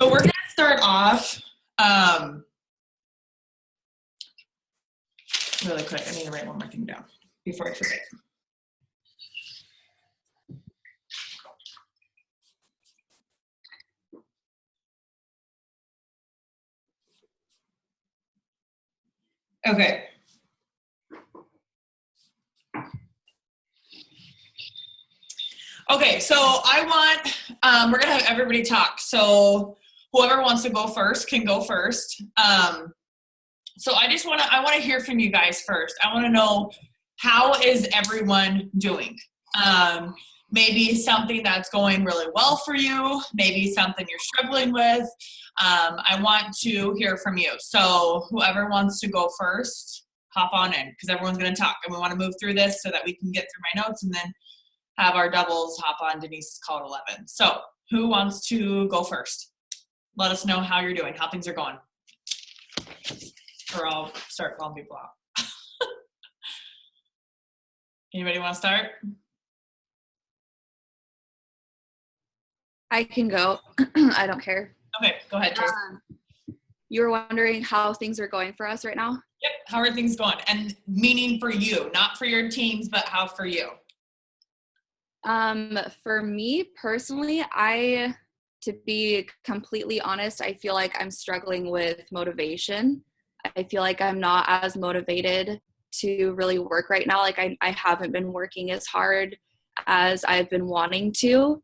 So we're going to start off really quick. I need to write one more thing down before I forget. Okay. Okay, so I want, we're going to have everybody talk. So whoever wants to go first can go first. So I want to hear from you guys first. I want to know, how is everyone doing? Maybe something that's going really well for you, maybe something you're struggling with. I want to hear from you. So whoever wants to go first, hop on in, because everyone's going to talk, and we want to move through this so that we can get through my notes and then have our doubles hop on Denise's call at 11. So who wants to go first? Let us know how you're doing, how things are going. Or I'll start calling people out. Anybody want to start? I can go. I don't care. Okay, go ahead, Trace. You were wondering how things are going for us right now? Yep, how are things going? And meaning for you, not for your teams, but how for you? For me personally, to be completely honest, I feel like I'm struggling with motivation. I feel like I'm not as motivated to really work right now. Like I haven't been working as hard as I've been wanting to.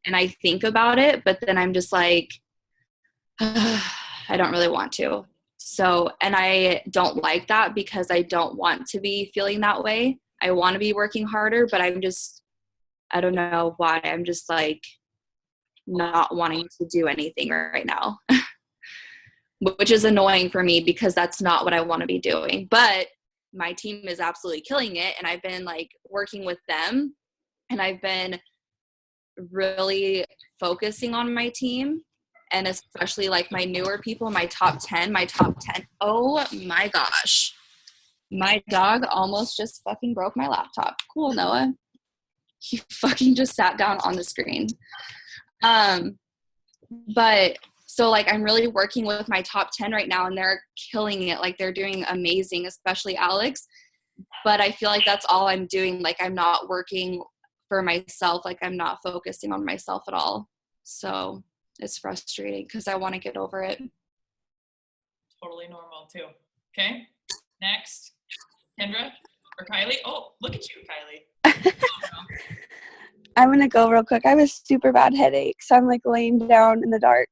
And I think about it, but then I'm just like, I don't really want to. So, and I don't like that because I don't want to be feeling that way. I want to be working harder, but I don't know why. I'm just like not wanting to do anything right now, which is annoying for me because that's not what I want to be doing. But my team is absolutely killing it. And I've been like working with them, and I've been really focusing on my team, and especially like my newer people, my top 10. Oh my gosh. My dog almost just fucking broke my laptop. Cool, Noah. He fucking just sat down on the screen. But so like I'm really working with my top 10 right now, and they're killing it. Like they're doing amazing, especially Alex. But I feel like that's all I'm doing. Like I'm not working for myself. Like I'm not focusing on myself at all. So it's frustrating because I want to get over it. Totally normal too. Okay, next, Kendra or Kylie? Oh, look at you, Kylie. I'm going to go real quick. I have a super bad headache, so I'm like laying down in the dark.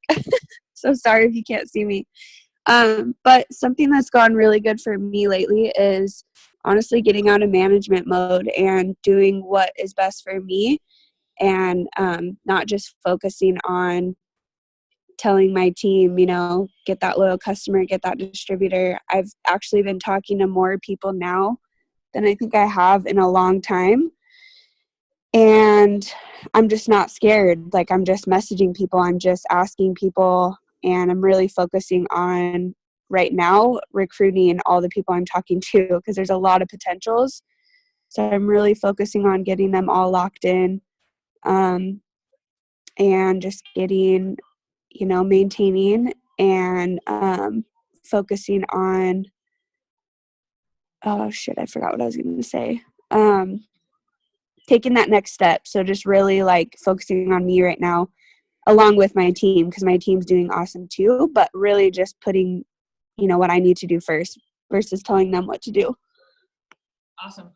So sorry if you can't see me. But something that's gone really good for me lately is honestly getting out of management mode and doing what is best for me, and not just focusing on telling my team, get that loyal customer, get that distributor. I've actually been talking to more people now than I think I have in a long time. And I'm just not scared. Like I'm just messaging people. I'm just asking people, and I'm really focusing on right now recruiting all the people I'm talking to, because there's a lot of potentials. So I'm really focusing on getting them all locked in, and just getting, maintaining and focusing on, oh shit, I forgot what I was going to say. Taking that next step. So just really like focusing on me right now, along with my team, because my team's doing awesome too, but really just putting, what I need to do first versus telling them what to do. Awesome.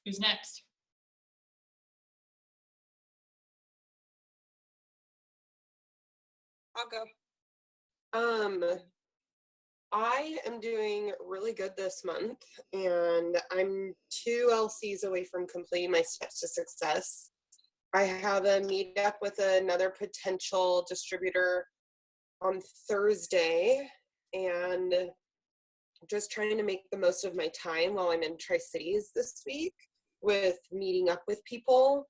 Who's next? I'll go. I am doing really good this month, and I'm 2 LCs away from completing my steps to success. I have a meetup with another potential distributor on Thursday, and just trying to make the most of my time while I'm in Tri-Cities this week with meeting up with people.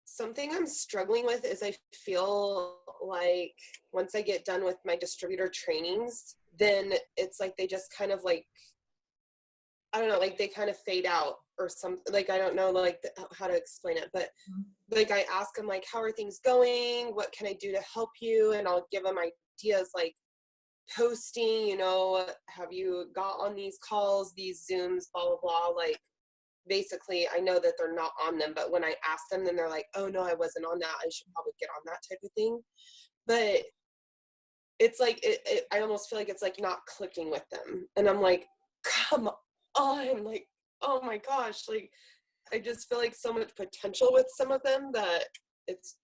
Something I'm struggling with is I feel like once I get done with my distributor trainings, then it's like they just kind of like, I don't know, like they kind of fade out. or something. Like, I don't know, like, how to explain it, but like, I ask them, like, how are things going? What can I do to help you? And I'll give them ideas, like posting, you know, have you got on these calls, these Zooms, blah, blah, blah. Like, basically, I know that they're not on them, but when I ask them, then they're like, oh no, I wasn't on that. I should probably get on that type of thing. But it's like, I almost feel like it's like not clicking with them. And I'm like, come on, like, oh my gosh, like, I just feel like so much potential with some of them that it's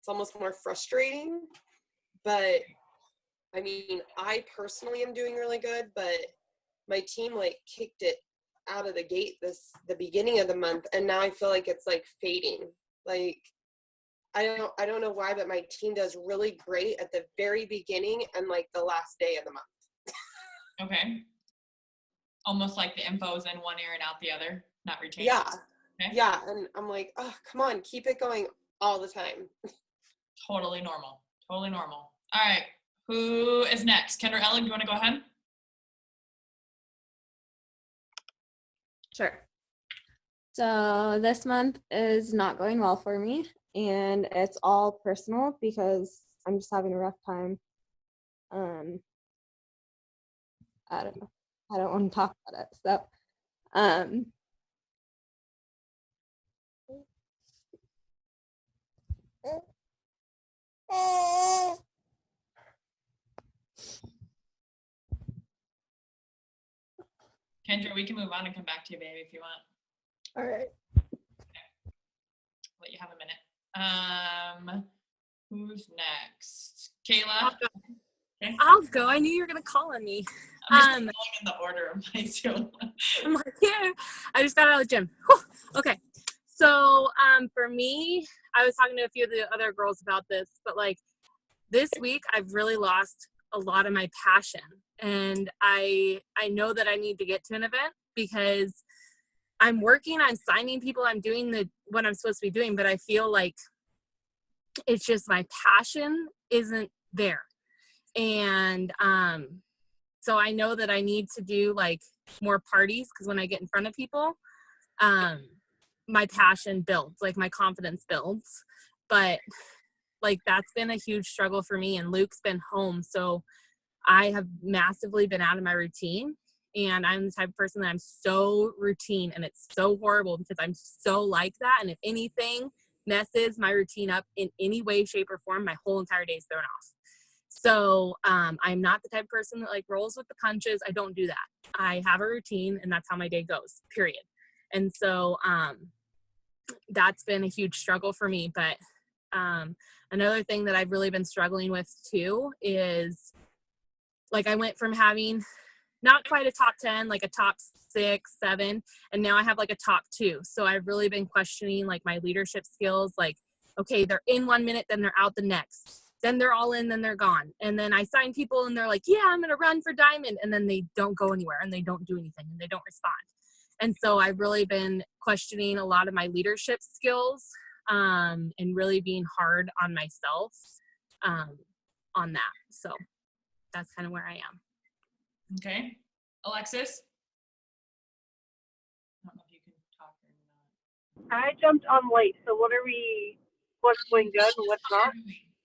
almost more frustrating. But I mean, I personally am doing really good, but my team like kicked it out of the gate the beginning of the month, and now I feel like it's like fading. Like, I don't know why, but my team does really great at the very beginning and like the last day of the month. Okay. Almost like the info is in one ear and out the other, not retained. Yeah. Okay. Yeah. And I'm like, oh, come on, keep it going all the time. Totally normal. Totally normal. All right. Who is next? Kendra Ellen, do you want to go ahead? Sure. So this month is not going well for me, and it's all personal because I'm just having a rough time. I don't know. I don't want to talk about it. So, Kendra, we can move on and come back to you, baby, if you want. all right. Let you have a minute. Who's next? Kayla? Okay. I'll go. I knew you were gonna call on me. I'm just going in the order of my Zoom. I'm like, yeah. I just got out of the gym. Whew. Okay. So for me, I was talking to a few of the other girls about this, but like this week I've really lost a lot of my passion. And I know that I need to get to an event because I'm working on signing people, I'm doing what I'm supposed to be doing, but I feel like it's just my passion isn't there. And so I know that I need to do like more parties, because when I get in front of people, my passion builds, like my confidence builds. But like that's been a huge struggle for me, and Luke's been home, so I have massively been out of my routine. And I'm the type of person that I'm so routine, and it's so horrible because I'm so like that. And if anything messes my routine up in any way, shape, or form, my whole entire day is thrown off. So I'm not the type of person that like rolls with the punches. I don't do that. I have a routine, and that's how my day goes, period. And so that's been a huge struggle for me. But another thing that I've really been struggling with too is like I went from having not quite a top 10, like a top 6, 7, and now I have like a top 2. So I've really been questioning like my leadership skills. Like, okay, they're in 1 minute, then they're out the next. Then they're all in, then they're gone. And then I sign people and they're like, yeah, I'm going to run for diamond. And then they don't go anywhere, and they don't do anything, and they don't respond. And so I've really been questioning a lot of my leadership skills and really being hard on myself on that. So that's kind of where I am. Okay. Alexis? I don't know if you can talk or not. I jumped on late, so what's going good and what's not?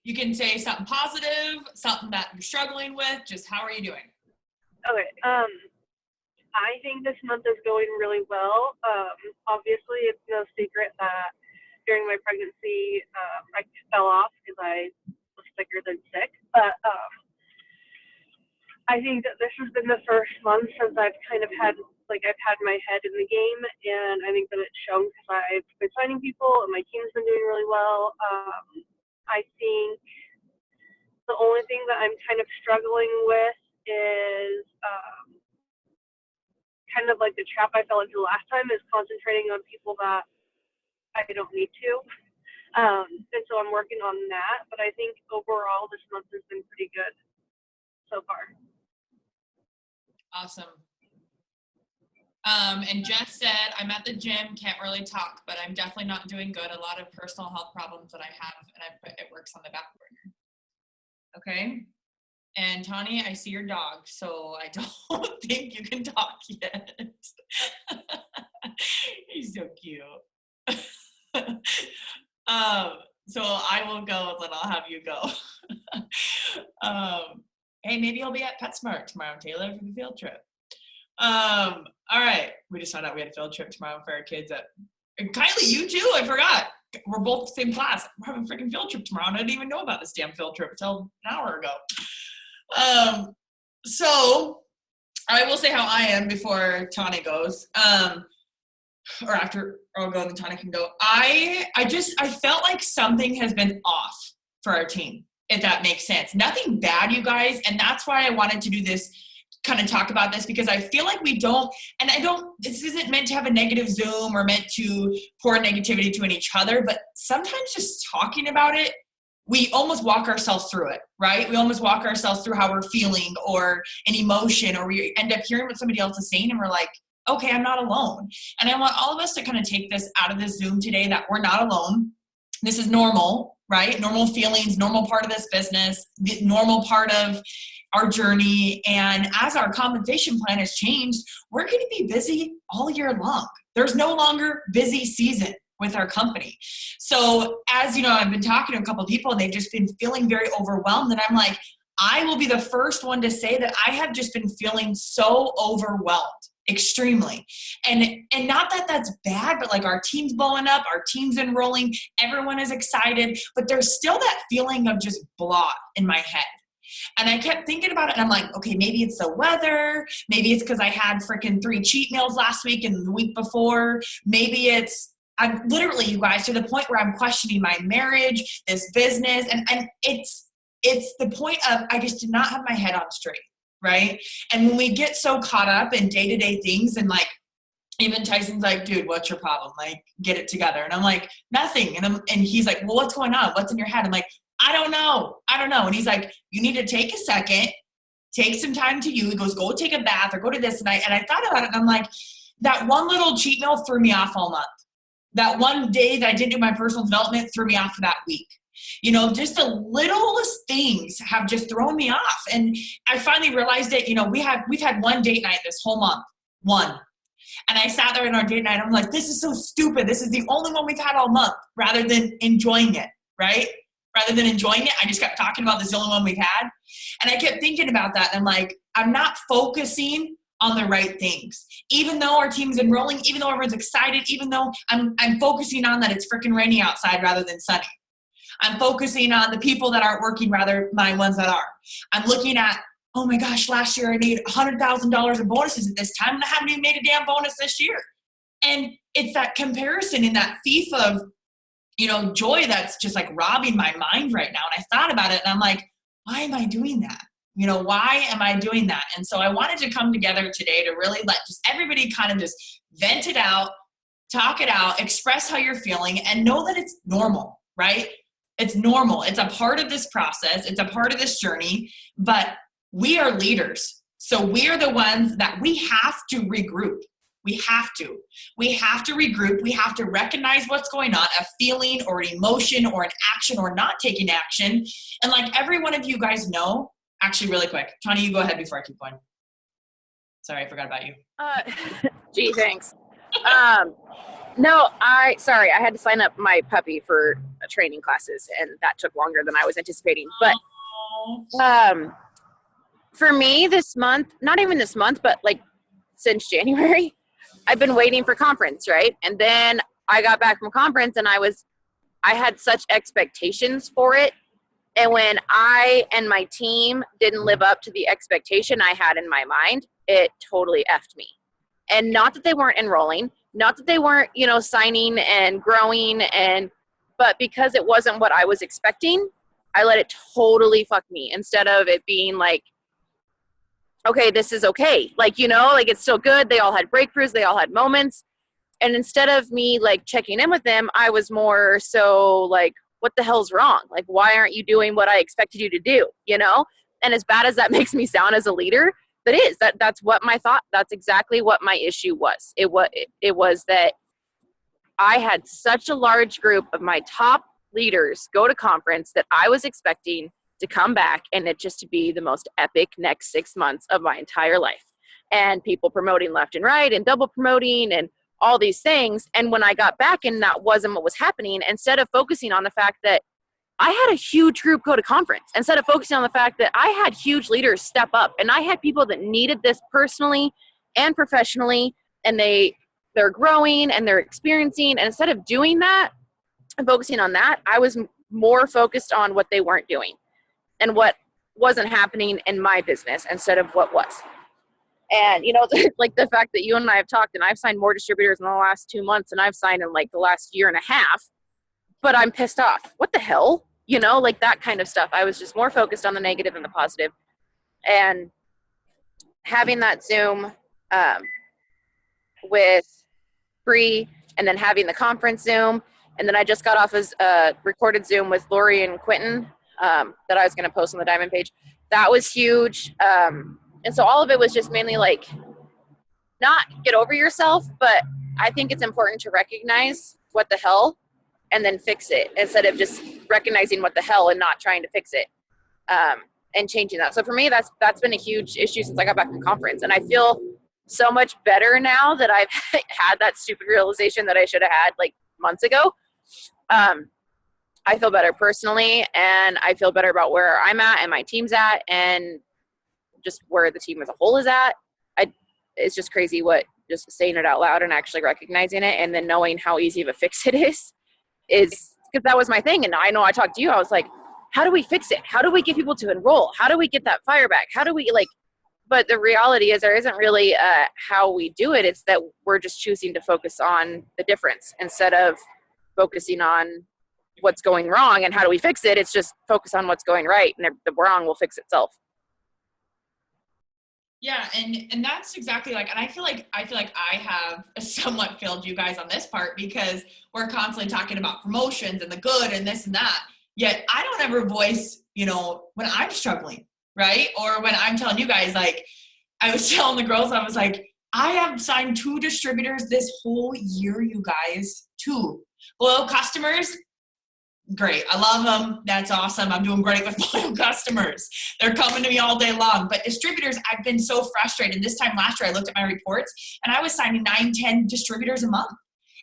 You can say something positive, something that you're struggling with, just how are you doing? Okay, I think this month is going really well. Obviously, it's no secret that during my pregnancy, I fell off because I was sicker than sick, but I think that this has been the first month since I've kind of had my head in the game, and I think that it's shown because I've been signing people and my team's been doing really well. I think the only thing that I'm kind of struggling with is kind of like the trap I fell into last time, is concentrating on people that I don't need to. And so I'm working on that, but I think overall this month has been pretty good so far. Awesome. And Jess said, I'm at the gym, can't really talk, but I'm definitely not doing good. A lot of personal health problems that I have, and I put it works on the back burner. Okay. And Tani, I see your dog, so I don't think you can talk yet. He's so cute. So I will go, and then I'll have you go. Hey, maybe I'll be at PetSmart tomorrow, Taylor, for the field trip. All right, we just found out we had a field trip tomorrow for our kids. And Kylie, you too. I forgot. We're both the same class. We're having a freaking field trip tomorrow, and I didn't even know about this damn field trip until an hour ago. So I will say how I am before Tani goes. Or after I'll go and then Tani can go. I felt like something has been off for our team, if that makes sense. Nothing bad, you guys, and that's why I wanted to do this, kind of talk about this, because I feel like we don't, and this isn't meant to have a negative Zoom or meant to pour negativity to each other, but sometimes just talking about it, we almost walk ourselves through it, right? We almost walk ourselves through how we're feeling or an emotion, or we end up hearing what somebody else is saying and we're like, okay, I'm not alone. And I want all of us to kind of take this out of this Zoom today, that we're not alone. This is normal, right? Normal feelings, normal part of this business, the normal part of our journey. And as our compensation plan has changed, we're going to be busy all year long. There's no longer busy season with our company. So as you know, I've been talking to a couple of people and they've just been feeling very overwhelmed. And I'm like, I will be the first one to say that I have just been feeling so overwhelmed, extremely. And not that that's bad, but like our team's blowing up, our team's enrolling, everyone is excited, but there's still that feeling of just blah in my head. And I kept thinking about it and I'm like, okay, maybe it's the weather. Maybe it's because I had freaking 3 cheat meals last week and the week before. Maybe I'm literally, you guys, to the point where I'm questioning my marriage, this business. And it's the point of, I just did not have my head on straight. Right. And when we get so caught up in day-to-day things, and like, even Tyson's like, dude, what's your problem? Like, get it together. And I'm like, nothing. And he's like, well, what's going on? What's in your head? I'm like, I don't know. And he's like, you need to take a second, take some time to you. He goes, go take a bath or go to this night. And I thought about it and I'm like, that one little cheat meal threw me off all month. That one day that I didn't do my personal development threw me off for that week. You know, just the littlest things have just thrown me off. And I finally realized that, you know, we've had one date night this whole month. One. And I sat there in our date night. I'm like, this is so stupid. This is the only one we've had all month, rather than enjoying it, right? Rather than enjoying it, I just kept talking about this is the only one we've had. And I kept thinking about that. And I'm like, I'm not focusing on the right things. Even though our team's enrolling, even though everyone's excited, even though I'm focusing on that it's freaking raining outside rather than sunny. I'm focusing on the people that aren't working rather than my ones that are. I'm looking at, oh my gosh, last year I made $100,000 in bonuses at this time, and I haven't even made a damn bonus this year. And it's that comparison and that thief of, you know, joy that's just like robbing my mind right now. And I thought about it and I'm like, why am I doing that? You know, why am I doing that? And so I wanted to come together today to really let just everybody kind of just vent it out, talk it out, express how you're feeling, and know that it's normal, right? It's normal. It's a part of this process. It's a part of this journey, but we are leaders. So we are the ones that we have to regroup. We have to regroup. We have to recognize what's going on, a feeling or an emotion or an action or not taking action. And like every one of you guys know, actually really quick, Tani, you go ahead before I keep going. Sorry, I forgot about you. Gee, thanks. No, I had to sign up my puppy for training classes and that took longer than I was anticipating. But for me this month, not even this month, but like since January, I've been waiting for conference, right? And then I got back from conference and I had such expectations for it. And when I and my team didn't live up to the expectation I had in my mind, it totally effed me. And not that they weren't enrolling, not that they weren't, you know, signing and growing, but because it wasn't what I was expecting, I let it totally fuck me instead of it being like, okay, this is okay. Like, you know, like it's still good. They all had breakthroughs. They all had moments. And instead of me like checking in with them, I was more so like, what the hell's wrong? Like, why aren't you doing what I expected you to do? You know? And as bad as that makes me sound as a leader, that's what my thought, that's exactly what my issue was. It was that I had such a large group of my top leaders go to conference that I was expecting to come back and it just to be the most epic next 6 months of my entire life. And people promoting left and right and double promoting and all these things. And when I got back and that wasn't what was happening, instead of focusing on the fact that I had a huge group go to conference, instead of focusing on the fact that I had huge leaders step up and I had people that needed this personally and professionally, and they're growing and they're experiencing. And instead of doing that and focusing on that, I was more focused on what they weren't doing and what wasn't happening in my business instead of what was. And, like the fact that you and I have talked, and I've signed more distributors in the last 2 months than I've signed in like the last year and a half, but I'm pissed off. What the hell? Like that kind of stuff. I was just more focused on the negative than the positive. And having that Zoom with Bree, and then having the conference Zoom, and then I just got off a recorded Zoom with Lori and Quentin that I was going to post on the Diamond page. That was huge. And so all of it was just mainly like, not get over yourself, but I think it's important to recognize what the hell and then fix it instead of just recognizing what the hell and not trying to fix it and changing that. So for me, that's been a huge issue since I got back from conference. And I feel so much better now that I've had that stupid realization that I should have had like months ago. I feel better personally, and I feel better about where I'm at and my team's at and just where the team as a whole is at. It's just crazy what just saying it out loud and actually recognizing it and then knowing how easy of a fix it is because that was my thing. And I know I talked to you, I was like, how do we fix it? How do we get people to enroll? How do we get that fire back? How do we but the reality is there isn't really how we do it. It's that we're just choosing to focus on the difference instead of focusing on what's going wrong and how do we fix it. It's just focus on what's going right, and the wrong will fix itself. Yeah, and that's exactly and I feel like I have somewhat failed you guys on this part because we're constantly talking about promotions and the good and this and that. Yet I don't ever voice, when I'm struggling, right? Or when I'm telling you guys, I was telling the girls, I was like, I have signed 2 distributors this whole year, you guys. 2 loyal customers. Great. I love them. That's awesome. I'm doing great with loyal customers. They're coming to me all day long. But distributors, I've been so frustrated. This time last year, I looked at my reports and I was signing 9, 10 distributors a month.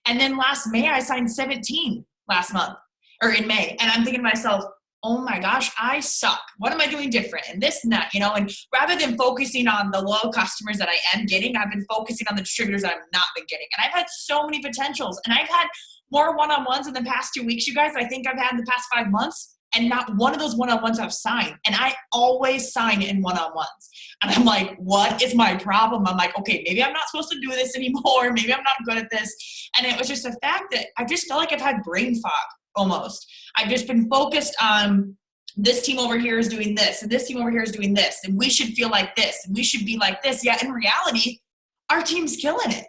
And then last May, I signed 17 last month or in May. And I'm thinking to myself, oh my gosh, I suck. What am I doing different? And this and that, and rather than focusing on the loyal customers that I am getting, I've been focusing on the distributors that I've not been getting. And I've had so many potentials, and I've had more one-on-ones in the past 2 weeks, you guys, I think I've had in the past 5 months, and not one of those one-on-ones I've signed. And I always sign in one-on-ones. And I'm like, what is my problem? I'm like, okay, maybe I'm not supposed to do this anymore. Maybe I'm not good at this. And it was just the fact that I just felt like I've had brain fog almost. I've just been focused on this team over here is doing this, and this team over here is doing this, and we should feel like this, and we should be like this. Yeah, in reality, our team's killing it.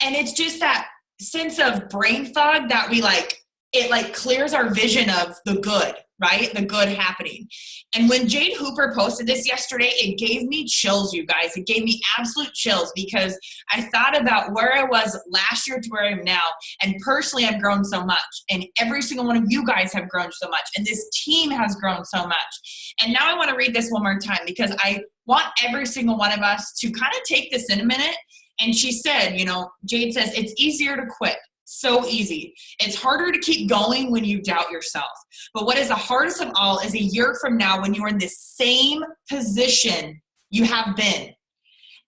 And it's just that sense of brain fog that it clears our vision of the good, right? The good happening. And when Jade Hooper posted this yesterday, it gave me chills, you guys. It gave me absolute chills because I thought about where I was last year to where I am now. And personally, I've grown so much. And every single one of you guys have grown so much. And this team has grown so much. And now I want to read this one more time because I want every single one of us to kind of take this in a minute. And she said, Jade says, it's easier to quit. So easy. It's harder to keep going when you doubt yourself. But what is the hardest of all is a year from now when you are in the same position you have been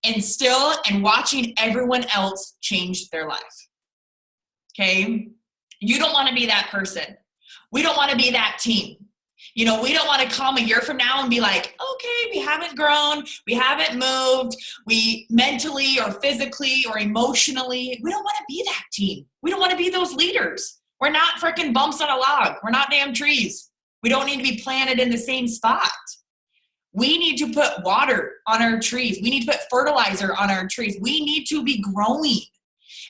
and watching everyone else change their life. Okay? You don't want to be that person. We don't want to be that team. We don't want to come a year from now and be like, okay, we haven't grown, we haven't moved, we mentally or physically or emotionally, we don't want to be that team. We don't want to be those leaders. We're not freaking bumps on a log. We're not damn trees. We don't need to be planted in the same spot. We need to put water on our trees. We need to put fertilizer on our trees. We need to be growing.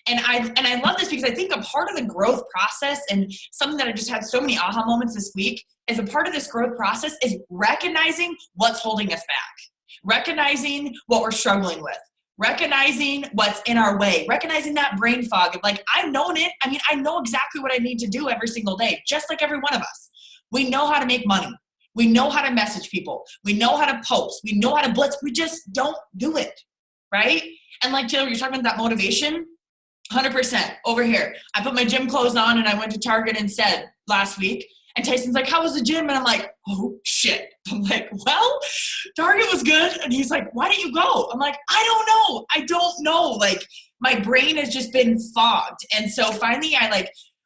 And I love this because I think a part of the growth process, and something that I just had so many aha moments this week, is a part of this growth process is recognizing what's holding us back, recognizing what we're struggling with, recognizing what's in our way, recognizing that brain fog of I've known it. I know exactly what I need to do every single day, just like every one of us. We know how to make money. We know how to message people. We know how to post. We know how to blitz. We just don't do it, right? And like Taylor, you're talking about that motivation, 100% over here. I put my gym clothes on and I went to Target instead last week. And Tyson's like, how was the gym? And I'm like, oh, shit. I'm like, well, Target was good. And he's like, why didn't you go? I'm like, I don't know. Like, my brain has just been fogged. And so finally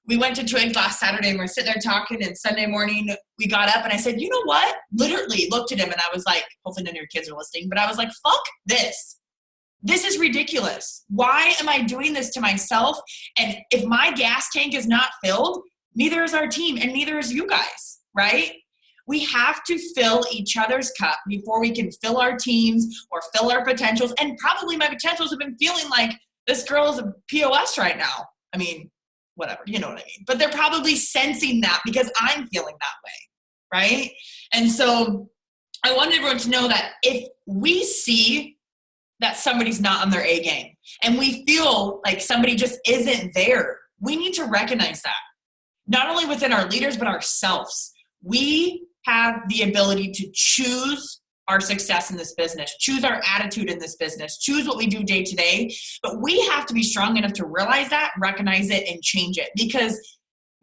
we went to Twig last Saturday and we're sitting there talking, and Sunday morning we got up and I said, you know what? Literally looked at him and I was like, hopefully none of your kids are listening, but I was like, fuck this. This is ridiculous. Why am I doing this to myself? And if my gas tank is not filled, neither is our team and neither is you guys, right? We have to fill each other's cup before we can fill our teams or fill our potentials. And probably my potentials have been feeling like this girl is a POS right now. I mean, whatever, you know what I mean? But they're probably sensing that because I'm feeling that way, right? And so I want everyone to know that if we see that somebody's not on their A game and we feel like somebody just isn't there, we need to recognize that. Not only within our leaders, but ourselves. We have the ability to choose our success in this business, choose our attitude in this business, choose what we do day to day. But we have to be strong enough to realize that, recognize it, and change it. Because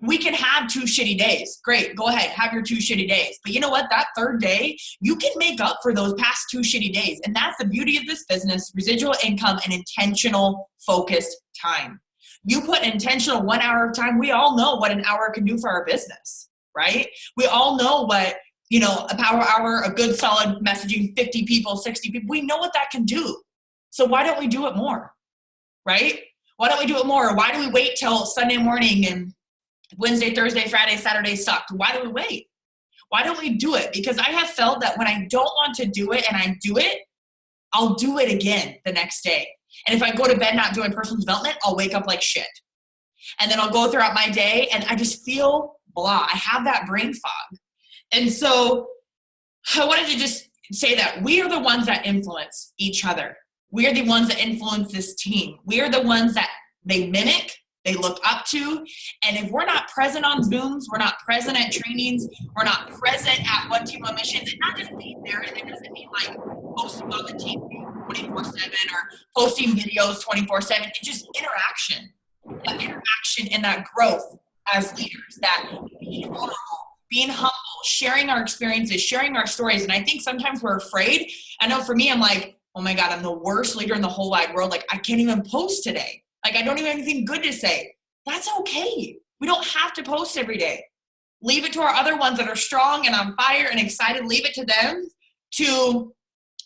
we can have 2 shitty days. Great, go ahead, have your 2 shitty days. But you know what? That third day, you can make up for those past 2 shitty days. And that's the beauty of this business, residual income and intentional focused time. You put intentional 1 hour of time, we all know what an hour can do for our business, right? We all know what, a power hour, a good solid messaging, 50 people, 60 people, we know what that can do. So why don't we do it more, right? Why don't we do it more? Or why do we wait till Sunday morning and Wednesday, Thursday, Friday, Saturday sucked? Why do we wait? Why don't we do it? Because I have felt that when I don't want to do it and I do it, I'll do it again the next day. And if I go to bed not doing personal development, I'll wake up like shit. And then I'll go throughout my day and I just feel blah. I have that brain fog. And so I wanted to just say that we are the ones that influence each other. We are the ones that influence this team. We are the ones that they mimic, they look up to. And if we're not present on Zooms, we're not present at trainings, we're not present at One Team One Missions, and not just being there, and it doesn't mean like posting on the team 24/7 or posting videos 24/7. It's just interaction. That interaction and that growth as leaders, that being vulnerable, being humble, sharing our experiences, sharing our stories. And I think sometimes we're afraid. I know for me, I'm like, oh my God, I'm the worst leader in the whole wide world. Like, I can't even post today. Like, I don't even have anything good to say. That's okay. We don't have to post every day. Leave it to our other ones that are strong and on fire and excited. Leave it to them to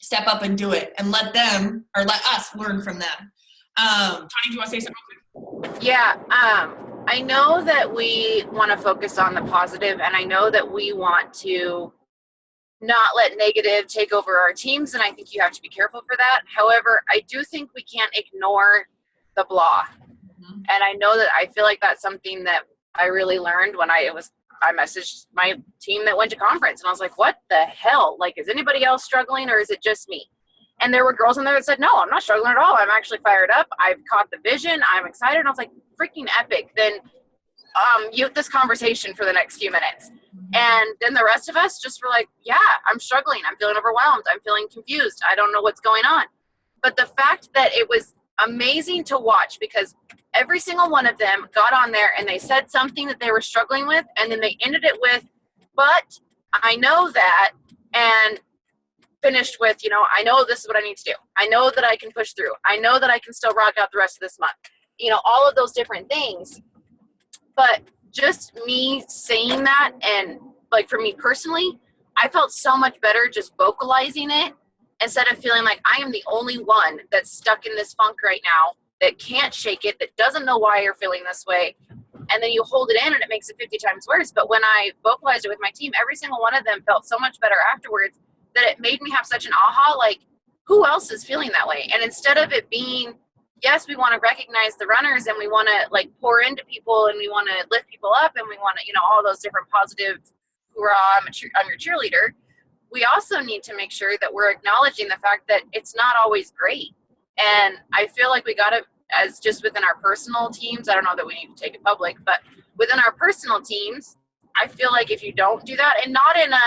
step up and do it, and let us learn from them. Tony, do you want to say something real quick? Yeah, I know that we want to focus on the positive, and I know that we want to not let negative take over our teams, and I think you have to be careful for that. However, I do think we can't ignore the blah. Mm-hmm. And I know that I feel like that's something that I really learned when I messaged my team that went to conference, and I was like, what the hell? Like, is anybody else struggling, or is it just me? And there were girls in there that said, no, I'm not struggling at all. I'm actually fired up. I've caught the vision. I'm excited. And I was like, freaking epic. Then mute this conversation for the next few minutes. And then the rest of us just were like, yeah, I'm struggling. I'm feeling overwhelmed. I'm feeling confused. I don't know what's going on. But the fact that it was amazing to watch, because every single one of them got on there and they said something that they were struggling with. And then they ended it with, but I know that, and finished with, I know this is what I need to do. I know that I can push through. I know that I can still rock out the rest of this month. All of those different things. But just me saying that, and like for me personally, I felt so much better just vocalizing it instead of feeling like I am the only one that's stuck in this funk right now, that can't shake it, that doesn't know why you're feeling this way. And then you hold it in and it makes it 50 times worse. But when I vocalized it with my team, every single one of them felt so much better afterwards, that it made me have such an aha, like, who else is feeling that way? And instead of it being, yes, we want to recognize the runners and we want to like pour into people and we want to lift people up and we want to, all those different positive, hoorah, I'm your cheerleader. We also need to make sure that we're acknowledging the fact that it's not always great. And I feel like we got to, as just within our personal teams, I don't know that we need to take it public, but within our personal teams, I feel like if you don't do that, and not in a,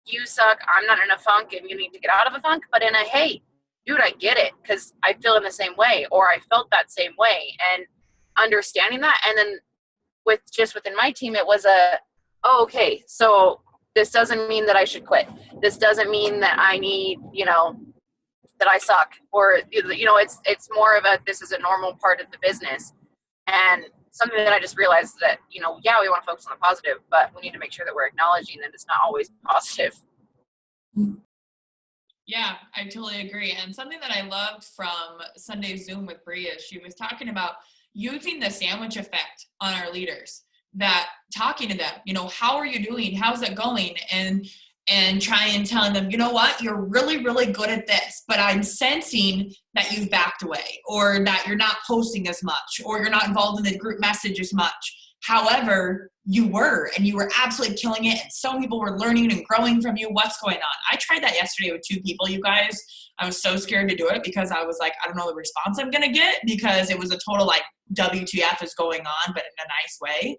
you suck, I'm not in a funk, and you need to get out of a funk, but in a, hey, dude, I get it, because I feel in the same way, or I felt that same way, and understanding that. And then within my team, it was oh, okay, so this doesn't mean that I should quit. This doesn't mean that I need, that I suck, or, it's more of this is a normal part of the business. And something that I just realized that, yeah, we want to focus on the positive, but we need to make sure that we're acknowledging that it's not always positive. Yeah, I totally agree. And something that I loved from Sunday's Zoom with Bria, she was talking about using the sandwich effect on our leaders, that talking to them, how are you doing? How's it going? And try and telling them, you know what, you're really, really good at this, but I'm sensing that you've backed away, or that you're not posting as much, or you're not involved in the group message as much. However, you were absolutely killing it. And some people were learning and growing from you. What's going on? I tried that yesterday with 2 people, you guys. I was so scared to do it because I was like, I don't know the response I'm going to get, because it was a total like WTF is going on, but in a nice way.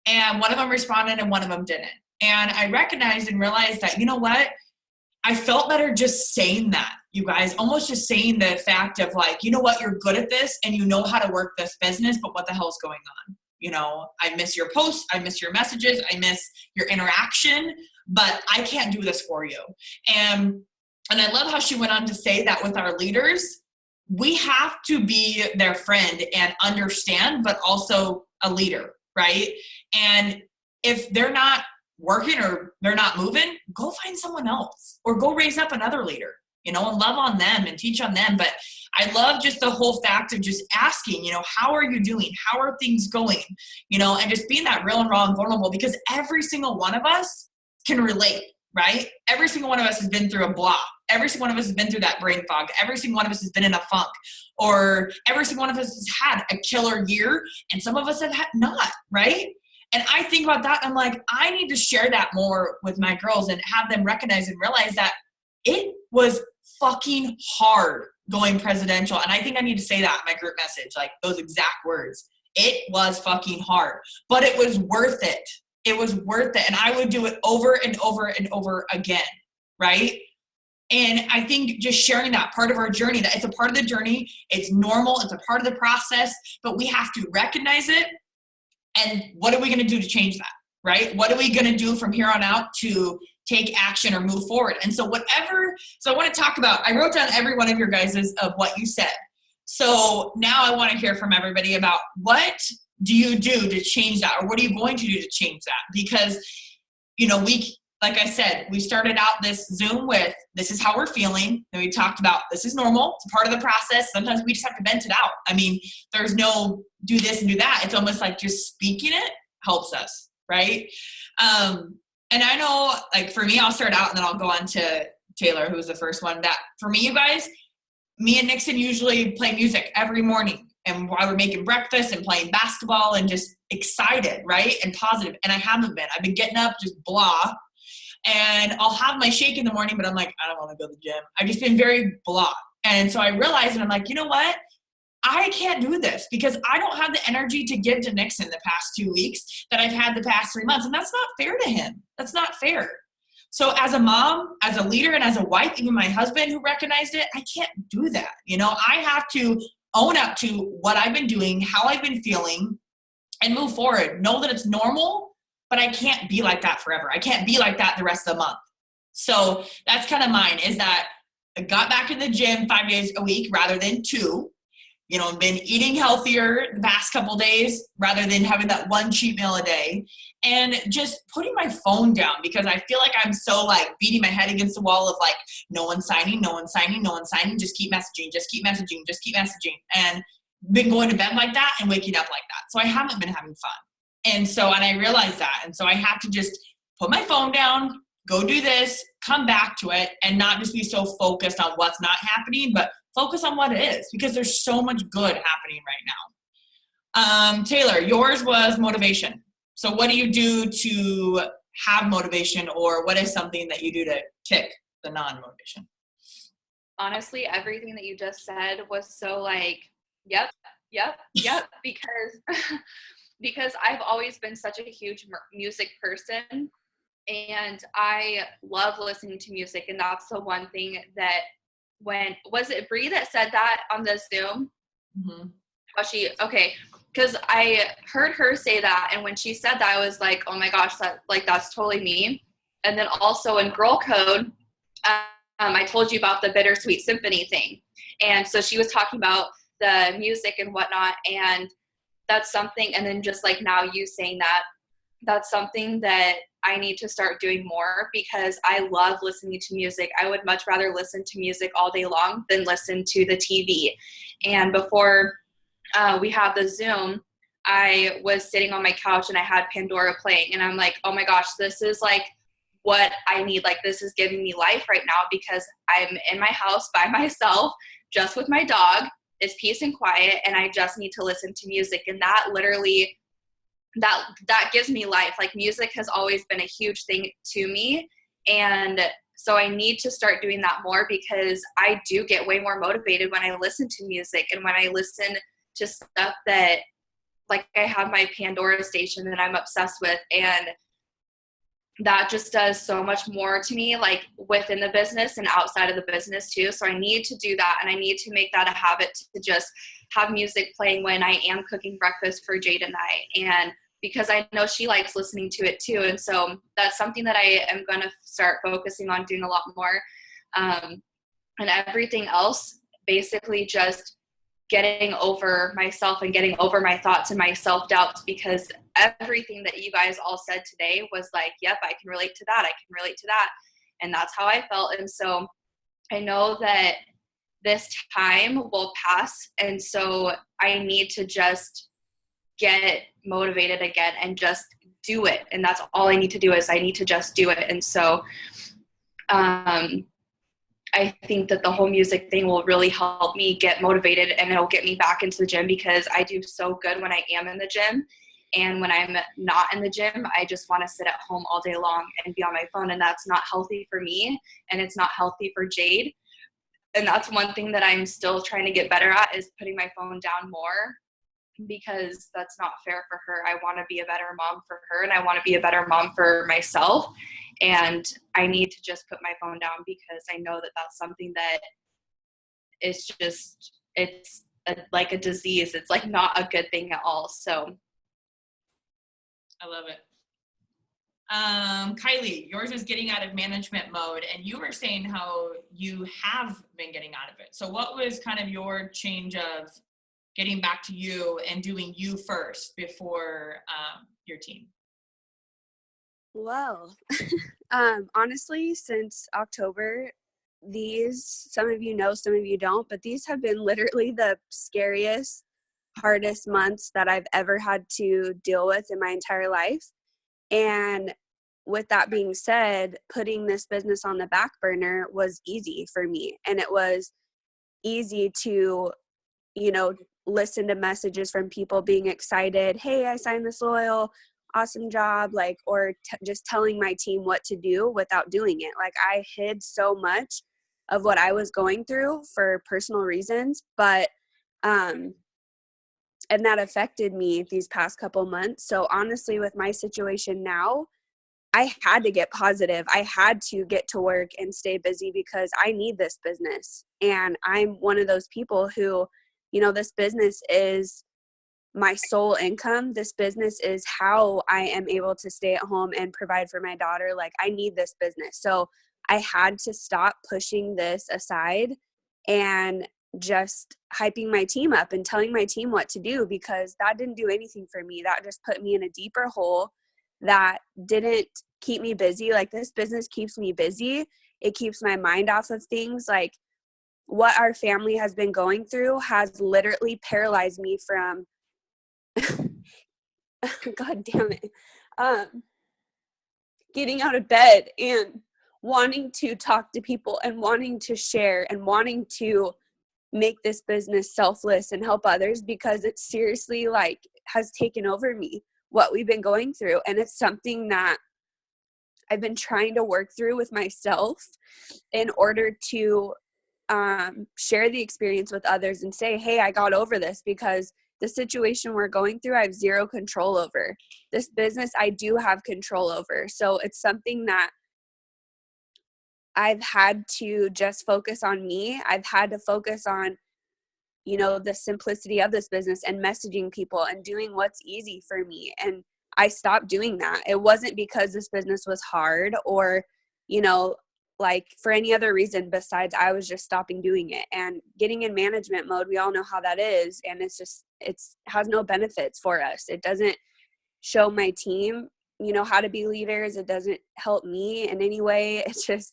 And one of them responded and one of them didn't. And I recognized and realized that, you know what? I felt better just saying that, you guys, almost just saying the fact of like, you know what, you're good at this and you know how to work this business, but what the hell's going on? I miss your posts, I miss your messages, I miss your interaction, but I can't do this for you. And I love how she went on to say that with our leaders, we have to be their friend and understand, but also a leader, right? And if they're not working or they're not moving, go find someone else or go raise up another leader, and love on them and teach on them. But I love just the whole fact of just asking, how are you doing? How are things going? And just being that real and raw and vulnerable, because every single one of us can relate, right? Every single one of us has been through a block. Every single one of us has been through that brain fog. Every single one of us has been in a funk, or every single one of us has had a killer year, and some of us have not, right? And I think about that, and I'm like, I need to share that more with my girls and have them recognize and realize that it was fucking hard going presidential. And I think I need to say that in my group message, like those exact words. It was fucking hard, but it was worth it. It was worth it. And I would do it over and over and over again, right? And I think just sharing that part of our journey, that it's a part of the journey, it's normal, it's a part of the process, but we have to recognize it. And what are we going to do to change that, right? What are we going to do from here on out to take action or move forward? And so I want to talk about, I wrote down every one of your guys's of what you said. So now I want to hear from everybody about what do you do to change that, or what are you going to do to change that? Because, like I said, we started out this Zoom with, this is how we're feeling. Then we talked about, this is normal. It's a part of the process. Sometimes we just have to vent it out. I mean, there's no do this and do that. It's almost like just speaking it helps us, right? And I know, like for me, I'll start out and then I'll go on to Taylor, who's the first one. That for me, you guys, me and Nixon usually play music every morning. And while we're making breakfast and playing basketball and just excited, right? And positive. And I haven't been. I've been getting up just blah. And I'll have my shake in the morning, but I'm like, I don't want to go to the gym. I've just been very blah. And so I realized, and I'm like, you know what? I can't do this because I don't have the energy to give to Nixon the past 2 weeks that I've had the past 3 months. And that's not fair to him. That's not fair. So as a mom, as a leader, and as a wife, even my husband who recognized it, I can't do that. I have to own up to what I've been doing, how I've been feeling, and move forward. Know that it's normal, but I can't be like that forever. I can't be like that the rest of the month. So that's kind of mine, is that I got back in the gym 5 days a week rather than 2. Been eating healthier the past couple days rather than having that one cheat meal a day, and just putting my phone down, because I feel like I'm so like beating my head against the wall of like, no one's signing, no one's signing, no one's signing, just keep messaging, just keep messaging, just keep messaging. And been going to bed like that and waking up like that. So I haven't been having fun. And I realized that. And so I have to just put my phone down, go do this, come back to it, and not just be so focused on what's not happening, but focus on what it is, because there's so much good happening right now. Taylor, yours was motivation. So what do you do to have motivation, or what is something that you do to kick the non-motivation? Honestly, everything that you just said was so like, yep, because I've always been such a huge music person. And I love listening to music. And that's the one thing that was it Bree that said that on the Zoom? Mm-hmm. Okay. Cause I heard her say that. And when she said that, I was like, oh my gosh, that's totally me. And then also in Girl Code, I told you about the Bittersweet Symphony thing. And so she was talking about the music and whatnot. And that's something, and then just like now you saying that, that's something that I need to start doing more because I love listening to music. I would much rather listen to music all day long than listen to the TV. And before we had the Zoom, I was sitting on my couch and I had Pandora playing. And I'm like, oh my gosh, this is like what I need. Like, this is giving me life right now because I'm in my house by myself, just with my dog. It's peace and quiet, and I just need to listen to music. And that literally, that gives me life. Like, music has always been a huge thing to me. And so I need to start doing that more because I do get way more motivated when I listen to music and when I listen to stuff that, like, I have my Pandora station that I'm obsessed with, and that just does so much more to me, like within the business and outside of the business too. So I need to do that, and I need to make that a habit to just have music playing when I am cooking breakfast for Jade and I, and because I know she likes listening to it too. And so that's something that I am going to start focusing on doing a lot more. And everything else, basically just getting over myself and getting over my thoughts and my self-doubts, because everything that you guys all said today was like, yep, I can relate to that. I can relate to that. And that's how I felt. And so I know that this time will pass. And so I need to just get motivated again and just do it. And that's all I need to do is I need to just do it. And so I think that the whole music thing will really help me get motivated, and it'll get me back into the gym because I do so good when I am in the gym. And when I'm not in the gym, I just want to sit at home all day long and be on my phone. And that's not healthy for me, and it's not healthy for Jade. And that's one thing that I'm still trying to get better at, is putting my phone down more, because that's not fair for her. I want to be a better mom for her, and I want to be a better mom for myself. And I need to just put my phone down because I know that that's something that is just, it's like a disease. It's like not a good thing at all. So I love it. Kylie, yours is getting out of management mode, and you were saying how you have been getting out of it. So what was kind of your change of getting back to you and doing you first before your team? Well, honestly, since October, some of you know, some of you don't, but these have been literally the scariest, hardest months that I've ever had to deal with in my entire life. And with that being said, putting this business on the back burner was easy for me. And it was easy to, listen to messages from people being excited. Hey, I signed this loyal, awesome job, or just telling my team what to do without doing it. Like, I hid so much of what I was going through for personal reasons, but and that affected me these past couple months. So honestly, with my situation now, I had to get positive. I had to get to work and stay busy because I need this business. And I'm one of those people who, this business is my sole income. This business is how I am able to stay at home and provide for my daughter. Like, I need this business. So I had to stop pushing this aside and just hyping my team up and telling my team what to do, because that didn't do anything for me. That just put me in a deeper hole that didn't keep me busy. Like, this business keeps me busy. It keeps my mind off of things. Like, what our family has been going through has literally paralyzed me from God damn it. Getting out of bed and wanting to talk to people and wanting to share and wanting to make this business selfless and help others, because it seriously has taken over me, what we've been going through. And it's something that I've been trying to work through with myself in order to share the experience with others and say, hey, I got over this, because the situation we're going through, I have zero control over. This business, I do have control over. So it's something that I've had to just focus on me. I've had to focus on, you know, the simplicity of this business and messaging people and doing what's easy for me. And I stopped doing that. It wasn't because this business was hard or, you know, like for any other reason besides I was just stopping doing it. And getting in management mode, we all know how that is. And it's has no benefits for us. It doesn't show my team, you know, how to be leaders. It doesn't help me in any way. It's just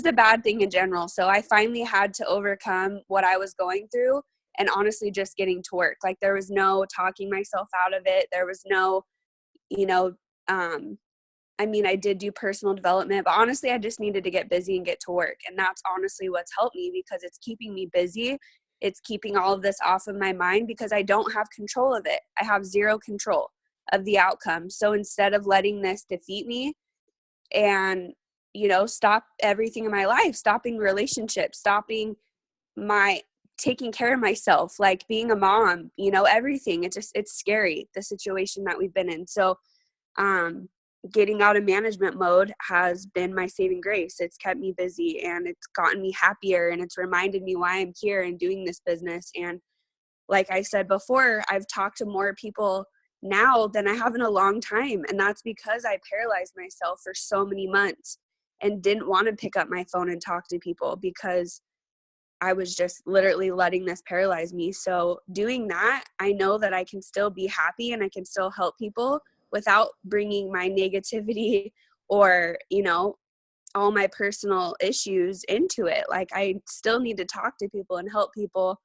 a bad thing in general. So I finally had to overcome what I was going through and honestly just getting to work. Like there was no talking myself out of it. There was no, you know, I mean, I did do personal development, but honestly, I just needed to get busy and get to work. And that's honestly what's helped me because it's keeping me busy. It's keeping all of this off of my mind because I don't have control of it. I have zero control of the outcome. So instead of letting this defeat me and, you know, stop everything in my life, stopping relationships, stopping my taking care of myself, like being a mom, you know, everything. It's scary, the situation that we've been in. So, getting out of management mode has been my saving grace. It's kept me busy and it's gotten me happier and it's reminded me why I'm here and doing this business. And like I said before, I've talked to more people now than I have in a long time. And that's because I paralyzed myself for so many months and didn't want to pick up my phone and talk to people because I was just literally letting this paralyze me. So doing that, I know that I can still be happy and I can still help people without bringing my negativity or, you know, all my personal issues into it. Like I still need to talk to people and help people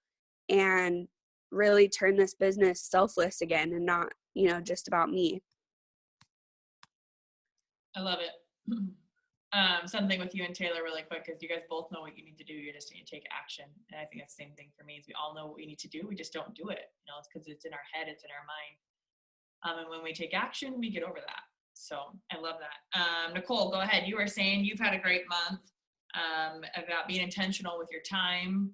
and really turn this business selfless again and not, you know, just about me. I love it. Something with you and Taylor really quick is you guys both know what you need to do. You just need to take action. And I think that's the same thing for me is we all know what we need to do. We just don't do it. You know, it's because it's in our head, it's in our mind. And when we take action, we get over that. So I love that. Nicole, go ahead. You were saying you've had a great month about being intentional with your time,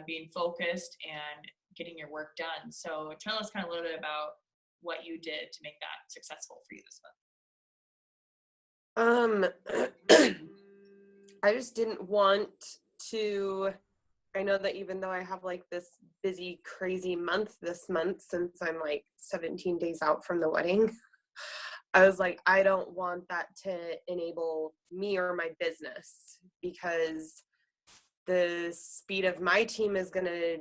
being focused, and getting your work done. So tell us kind of a little bit about what you did to make that successful for you this month. I just didn't want to. I know that even though I have like this busy, crazy month this month, since I'm like 17 days out from the wedding, I was like, I don't want that to enable me or my business because the speed of my team is going to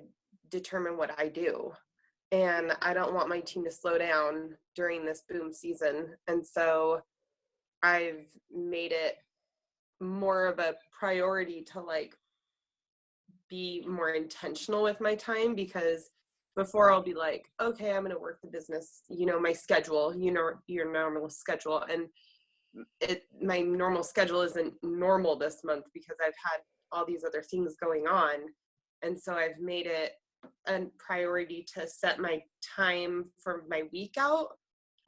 determine what I do. And I don't want my team to slow down during this boom season. And so I've made it more of a priority to like be more intentional with my time, because before I'll be like, okay, I'm going to work the business, you know, my schedule, you know, your normal schedule. And my normal schedule isn't normal this month because I've had all these other things going on. And so I've made it a priority to set my time for my week out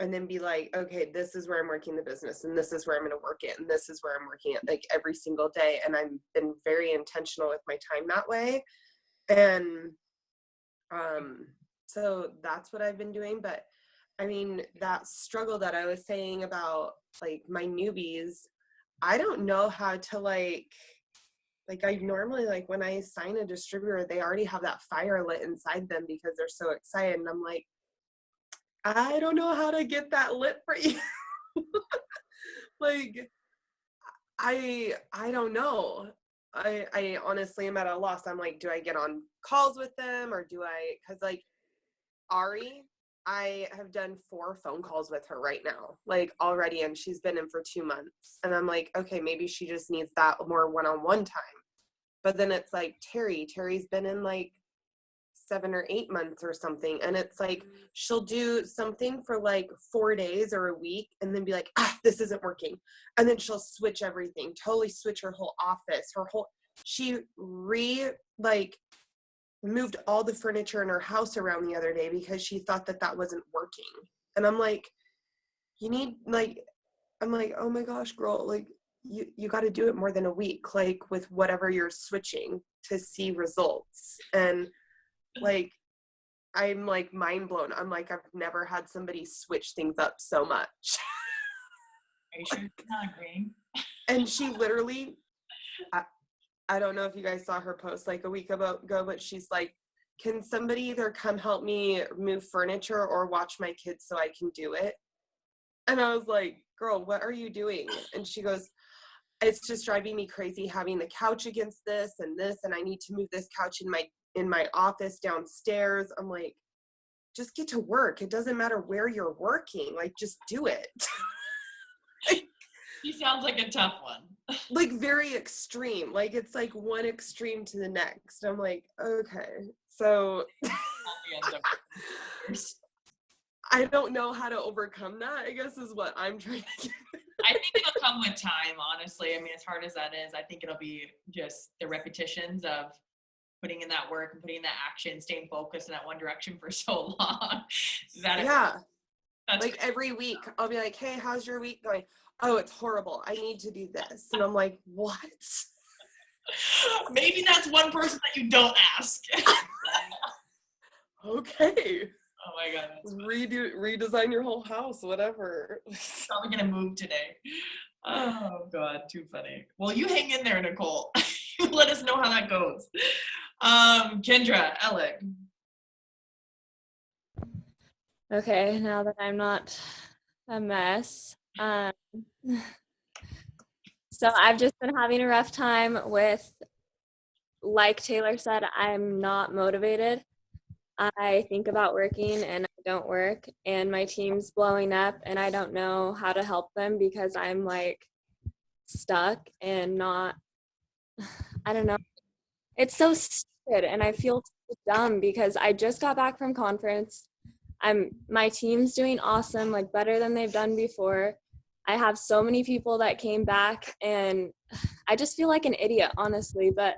and then be like, okay, this is where I'm working the business and this is where I'm going to work it. And this is where I'm working it like every single day. And I've been very intentional with my time that way. And so that's what I've been doing. But I mean, that struggle that I was saying about like my newbies, I don't know how to like I normally, like when I sign a distributor, they already have that fire lit inside them because they're so excited. And I'm like, I don't know how to get that lit for you. Like, I don't know. I honestly am at a loss. I'm like, do I get on calls with them or do I, because like Ari, I have done 4 phone calls with her right now, like already, and she's been in for 2 months. And I'm like, okay, maybe she just needs that more one-on-one time. But then it's like Terry's been in like 7 or 8 months or something. And it's like, she'll do something for like 4 days or a week and then be like, this isn't working. And then she'll switch everything, totally switch her whole office, she moved all the furniture in her house around the other day because she thought that wasn't working. And I'm like, I'm like, oh my gosh, girl, like you got to do it more than a week, like with whatever you're switching to see results. And like, I'm like mind blown. I'm like, I've never had somebody switch things up so much. Are you sure you're not agreeing? And she literally, I don't know if you guys saw her post like a week ago, but she's like, can somebody either come help me move furniture or watch my kids so I can do it? And I was like, girl, what are you doing? And she goes, it's just driving me crazy having the couch against this, and I need to move this couch in my office downstairs. I'm like, just get to work. It doesn't matter where you're working. Like, just do it. She sounds like a tough one. Like very extreme. Like it's like one extreme to the next. I'm like, okay. So I don't know how to overcome that, I guess is what I'm trying to get. I think it'll come with time, honestly. I mean, as hard as that is, I think it'll be just the repetitions of putting in that work and putting in that action, staying focused in that one direction for so long. That's like every week I'll be like, hey, how's your week going? Oh, it's horrible. I need to do this. And I'm like, what? Maybe that's one person that you don't ask. Okay. Oh my God. That's redesign your whole house, whatever. probably gonna move today. Oh God, too funny. Well, you hang in there, Nicole. Let us know how that goes. Kendra, Alec. Okay, now that I'm not a mess. So I've just been having a rough time with, like Taylor said, I'm not motivated. I think about working and I don't work, and my team's blowing up and I don't know how to help them because I'm like stuck and not, I don't know. It's so stupid and I feel so dumb because I just got back from conference. My team's doing awesome, like better than they've done before. I have so many people that came back and I just feel like an idiot, honestly, but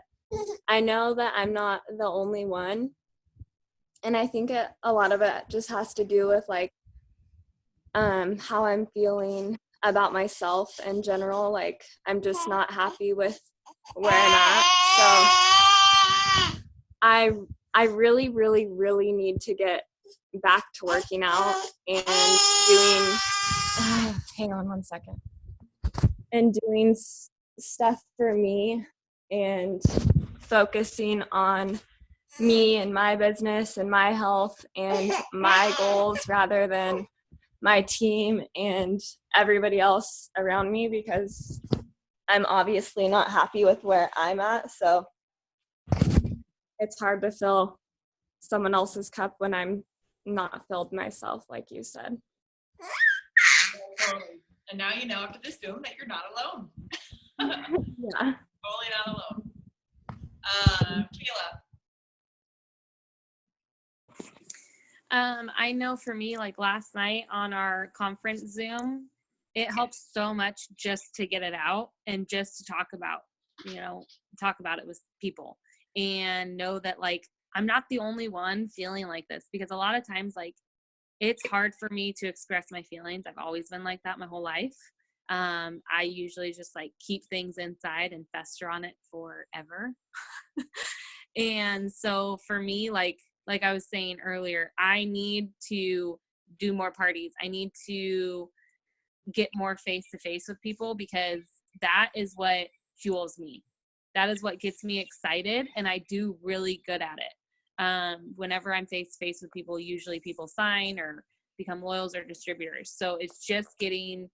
I know that I'm not the only one. And I think a lot of it just has to do with like how I'm feeling about myself in general. Like I'm just not happy with where I'm at. So I really, really, really need to get back to working out and doing hang on one second, and doing stuff for me and focusing on me and my business and my health and my goals rather than my team and everybody else around me, because I'm obviously not happy with where I'm at. So it's hard to fill someone else's cup when I'm not filled myself, like you said. And now you know after this Zoom that you're not alone. Yeah. Totally not alone. Kayla. I know for me, like last night on our conference Zoom, it helps so much just to get it out and just to talk about it with people and know that like I'm not the only one feeling like this, because a lot of times like it's hard for me to express my feelings. I've always been like that my whole life. I usually just like keep things inside and fester on it forever. And so for me, like I was saying earlier, I need to do more parties. I need to get more face to face with people, because that is what fuels me. That is what gets me excited, and I do really good at it. Whenever I'm face to face with people, usually people sign or become loyals or distributors. So it's just getting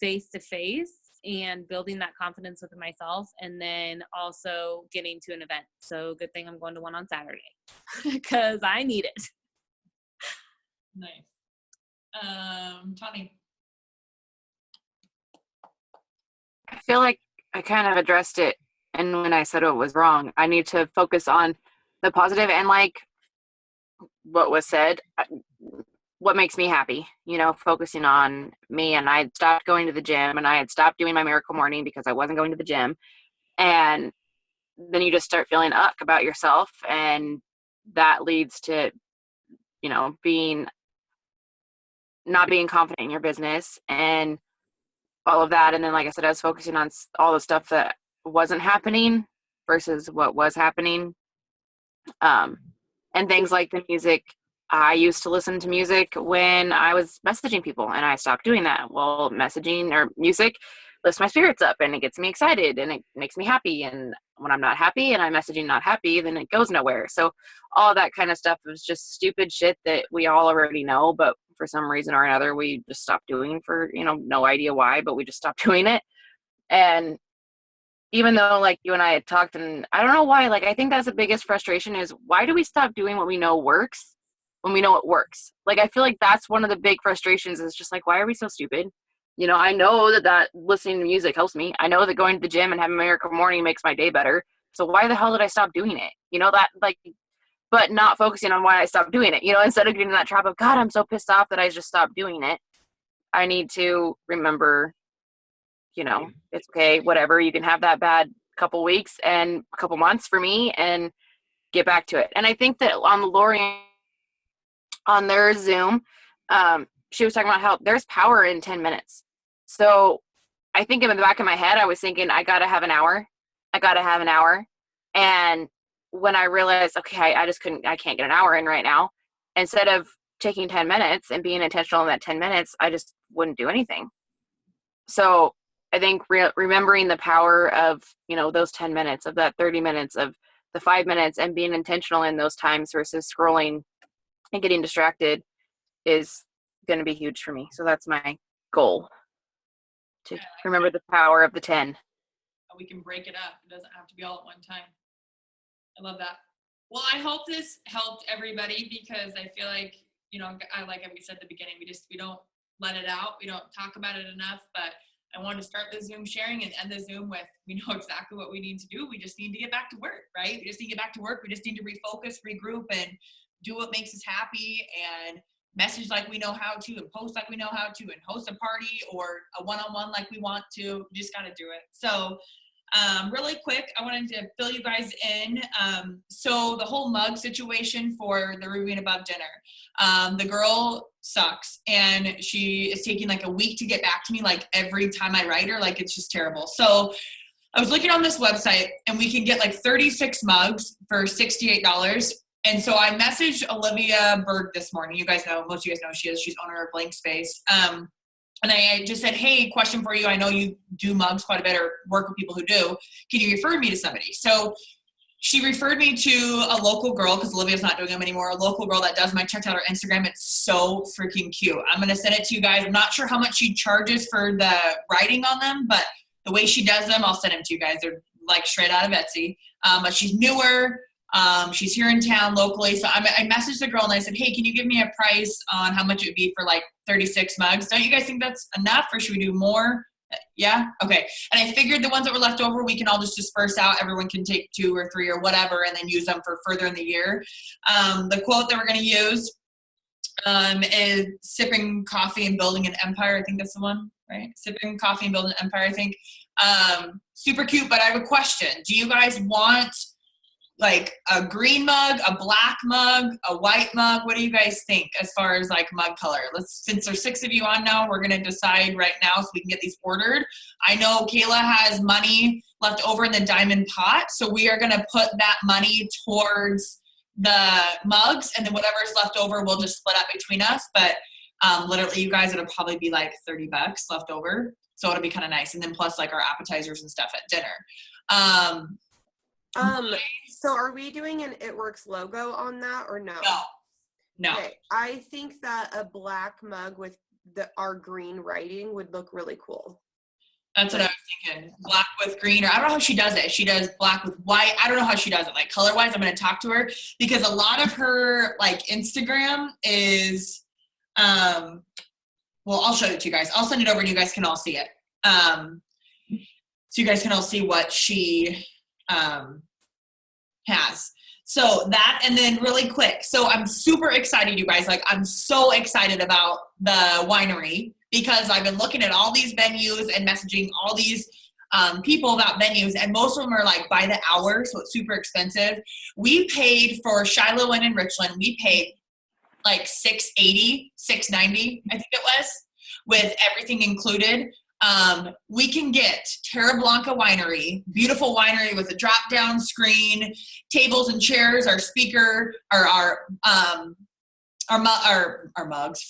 face to face and building that confidence within myself, and then also getting to an event. So good thing I'm going to one on Saturday because I need it. Nice. Tani. I feel like I kind of addressed it, and when I said it was wrong, I need to focus on the positive and like what was said, what makes me happy, focusing on me. And I had stopped going to the gym, and I had stopped doing my Miracle Morning because I wasn't going to the gym. And then you just start feeling up about yourself, and that leads to, not being confident in your business and all of that. And then, like I said, I was focusing on all the stuff that wasn't happening versus what was happening. And things like the music, I used to listen to music when I was messaging people, and I stopped doing that. Well, messaging or music lifts my spirits up, and it gets me excited, and it makes me happy. And when I'm not happy and I'm messaging not happy, then it goes nowhere. So all that kind of stuff is just stupid shit that we all already know, but for some reason or another, we just stopped doing for, no idea why, but we just stopped doing it. And even though like you and I had talked, and I don't know why, like, I think that's the biggest frustration is, why do we stop doing what we know works when we know it works? Like, I feel like that's one of the big frustrations, is just like, why are we so stupid? I know that listening to music helps me. I know that going to the gym and having my miracle morning makes my day better. So why the hell did I stop doing it? That, like, but not focusing on why I stopped doing it, instead of getting in that trap of, God, I'm so pissed off that I just stopped doing it. I need to remember, it's okay, whatever. You can have that bad couple weeks and a couple months for me and get back to it. And I think that on Lori, on their Zoom, she was talking about how there's power in 10 minutes. So I think in the back of my head, I was thinking, I got to have an hour. And when I realized, okay, I can't get an hour in right now, instead of taking 10 minutes and being intentional in that 10 minutes, I just wouldn't do anything. So I think remembering the power of, those 10 minutes, of that 30 minutes, of the 5 minutes, and being intentional in those times versus scrolling and getting distracted is going to be huge for me. So that's my goal, to remember the power of the 10. We can break it up. It doesn't have to be all at one time. I love that. Well, I hope this helped everybody, because I feel like, like we said at the beginning, we don't let it out. We don't talk about it enough, but I wanted to start the Zoom sharing and end the Zoom with, we know exactly what we need to do. We just need to get back to work, right? We just need to get back to work. We just need to refocus, regroup, and do what makes us happy, and message like we know how to, and post like we know how to, and host a party or a one-on-one like we want to. We just got to do it. So really quick, I wanted to fill you guys in. So the whole mug situation for the Ruby and Above dinner, the girl sucks, and she is taking like a week to get back to me, like every time I write her. Like, it's just terrible. So I was looking on this website, and we can get like 36 mugs for $68. And so I messaged Olivia Berg this morning. You guys know, most of you guys know who she is. She's owner of Blank Space. And I just said, hey, question for you. I know you do mugs quite a bit, or work with people who do. Can you refer me to somebody? So she referred me to a local girl, because Olivia's not doing them anymore, a local girl that does. I checked out her Instagram. It's so freaking cute. I'm going to send it to you guys. I'm not sure how much she charges for the writing on them, but the way she does them, I'll send them to you guys. They're like straight out of Etsy. But she's newer. She's here in town locally. So I messaged the girl and I said, hey, can you give me a price on how much it would be for like 36 mugs? Don't you guys think that's enough, or should we do more? Yeah? Okay. And I figured the ones that were left over, we can all just disperse out. Everyone can take 2 or 3 or whatever, and then use them for further in the year. The quote that we're going to use is sipping coffee and building an empire. I think that's the one, right? Sipping coffee and building an empire, I think. Super cute, but I have a question. Do you guys want like a green mug, a black mug, a white mug? What do you guys think as far as like mug color? Since there's 6 of you on now, we're going to decide right now so we can get these ordered. I know Kayla has money left over in the diamond pot, so we are going to put that money towards the mugs, and then whatever's left over, we'll just split up between us. But literally, you guys, it'll probably be like $30 left over, so it'll be kind of nice. And then plus like our appetizers and stuff at dinner. So are we doing an It Works logo on that, or no? No. Okay. I think that a black mug with our green writing would look really cool. That's what I was thinking. Black with green, or I don't know how she does it. She does black with white. I don't know how she does it. Like color-wise, I'm going to talk to her, because a lot of her like Instagram is, well, I'll show it to you guys. I'll send it over and you guys can all see it. So you guys can all see what she has. So that, and then really quick. So I'm super excited, you guys. Like, I'm so excited about the winery, because I've been looking at all these venues and messaging all these people about venues, and most of them are like by the hour, so it's super expensive. We paid for Shiloh Inn in Richland, we paid like $680, $690, I think it was, with everything included. We can get Terra Blanca Winery, beautiful winery with a drop-down screen, tables and chairs, our speaker, or our our mugs,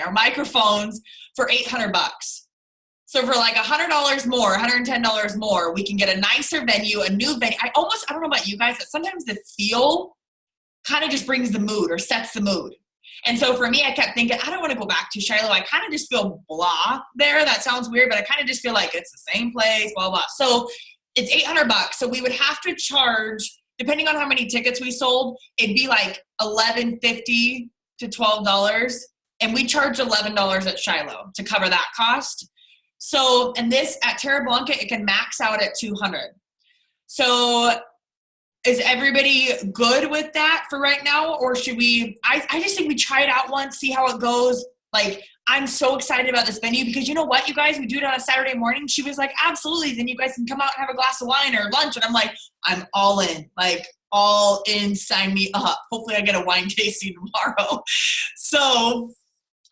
our microphones for $800. So for like $100 more, $110 more, we can get a nicer venue, a new venue. I don't know about you guys, but sometimes the feel kind of just brings the mood or sets the mood. And so for me, I kept thinking, I don't want to go back to Shiloh. I kind of just feel blah there. That sounds weird, but I kind of just feel like it's the same place, blah, blah. So it's $800. So we would have to charge, depending on how many tickets we sold, it'd be like $11.50 to $12. And we charged $11 at Shiloh to cover that cost. So, and this at Terra Blanca, it can max out at 200. So is everybody good with that for right now? Or should we, I just think we try it out once, see how it goes. Like, I'm so excited about this venue because you know what, you guys, we do it on a Saturday morning. She was like, absolutely. Then you guys can come out and have a glass of wine or lunch. And I'm like, I'm all in, like all in, sign me up. Hopefully I get a wine tasting tomorrow. So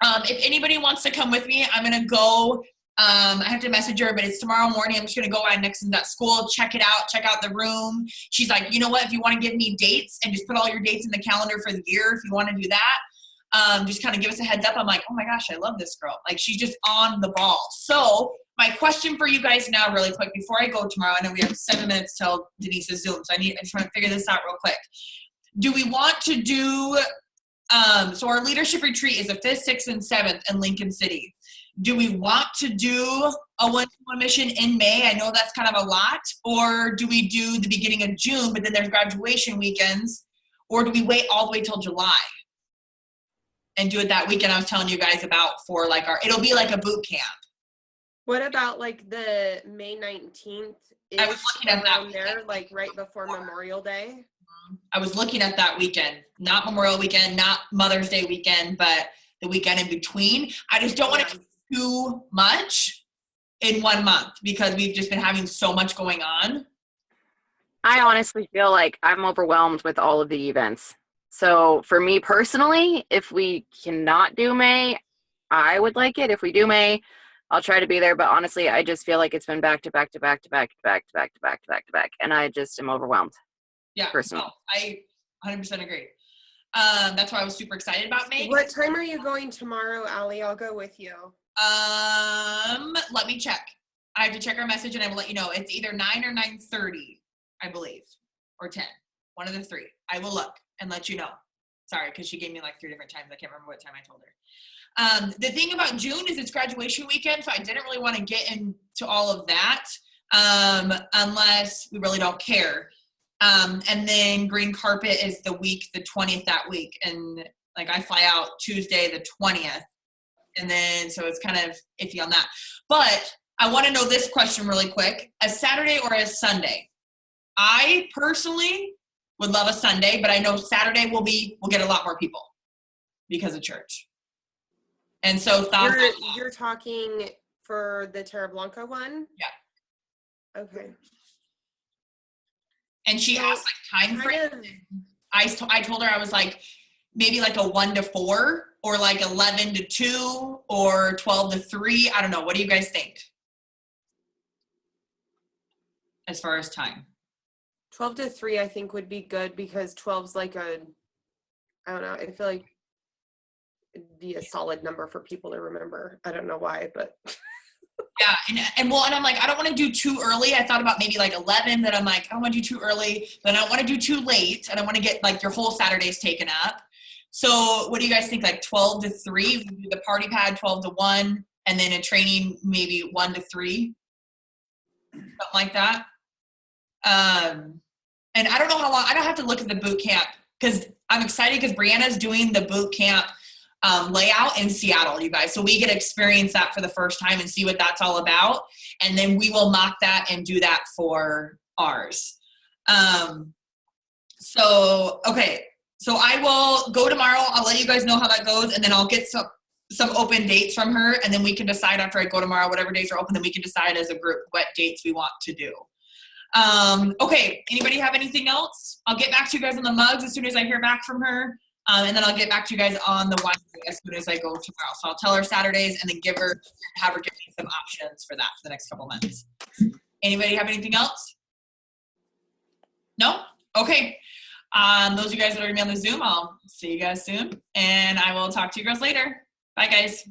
if anybody wants to come with me, I'm going to go. I have to message her, but it's tomorrow morning. I'm just going to go by Nixon's at school, check it out, check out the room. She's like, you know what, if you want to give me dates and just put all your dates in the calendar for the year, if you want to do that, just kind of give us a heads up. I'm like, oh my gosh, I love this girl. Like, she's just on the ball. So my question for you guys now really quick before I go tomorrow, I know we have 7 minutes till Denise's Zoom, so I just want to figure this out real quick. Do we want to do, so our leadership retreat is the 5th, 6th, and 7th in Lincoln City. Do we want to do a one-to-one mission in May? I know that's kind of a lot. Or do we do the beginning of June, but then there's graduation weekends? Or do we wait all the way till July and do it that weekend I was telling you guys about for like it'll be like a boot camp. What about like the May 19th? I was looking at that there, like right before Memorial Day. I was looking at that weekend, not Memorial weekend, not Mother's Day weekend, but the weekend in between. I just don't want to too much in 1 month because we've just been having so much going on. I honestly feel like I'm overwhelmed with all of the events. So for me personally, if we cannot do May, I would like it. If we do May, I'll try to be there. But honestly, I just feel like it's been back to back to back to back to back to back to back to back to back. And I just am overwhelmed. Yeah, personally. No, I 100% agree. That's why I was super excited about May. What time are you going tomorrow, Allie? I'll go with you. Let me check. I have to check our message and I will let you know. It's either 9 or 9:30, I believe, or 10. One of the three. I will look and let you know. Sorry, because she gave me like 3 different times. I can't remember what time I told her. The thing about June is it's graduation weekend, so I didn't really want to get into all of that unless we really don't care. And then green carpet is the week, the 20th that week. And like I fly out Tuesday, the 20th. And then, so it's kind of iffy on that. But I want to know this question really quick. A Saturday or a Sunday? I personally would love a Sunday, but I know Saturday we'll get a lot more people because of church. And so you're talking for the Terra Blanca one? Yeah. Okay. And she asked like time frame. I told her I was like, maybe like a 1 to 4 or like 11 to 2 or 12 to 3. I don't know. What do you guys think? As far as time. 12 to 3 I think would be good because 12's like I don't know. I feel like it'd be a solid number for people to remember. I don't know why, but. Yeah, and I'm like, I don't want to do too early. I thought about maybe like 11, then I'm like, I don't want to do too early, then I don't want to do too late, and I want to get like your whole Saturdays taken up. So what do you guys think, like 12 to 3? We do the party pad 12 to 1, and then a training maybe 1 to 3, something like that. And I don't know how long, I don't have to look at the boot camp because I'm excited because Brianna's doing the boot camp layout in Seattle, you guys. So we get to experience that for the first time and see what that's all about. And then we will mock that and do that for ours. Okay. So I will go tomorrow. I'll let you guys know how that goes. And then I'll get some open dates from her. And then we can decide after I go tomorrow, whatever days are open, then we can decide as a group what dates we want to do. Okay. Anybody have anything else? I'll get back to you guys on the mugs as soon as I hear back from her. And then I'll get back to you guys on the wine as soon as I go tomorrow. So I'll tell her Saturdays and then have her give me some options for that for the next couple months. Anybody have anything else? No? Okay. Those of you guys that are going to be on the Zoom, I'll see you guys soon. And I will talk to you girls later. Bye, guys.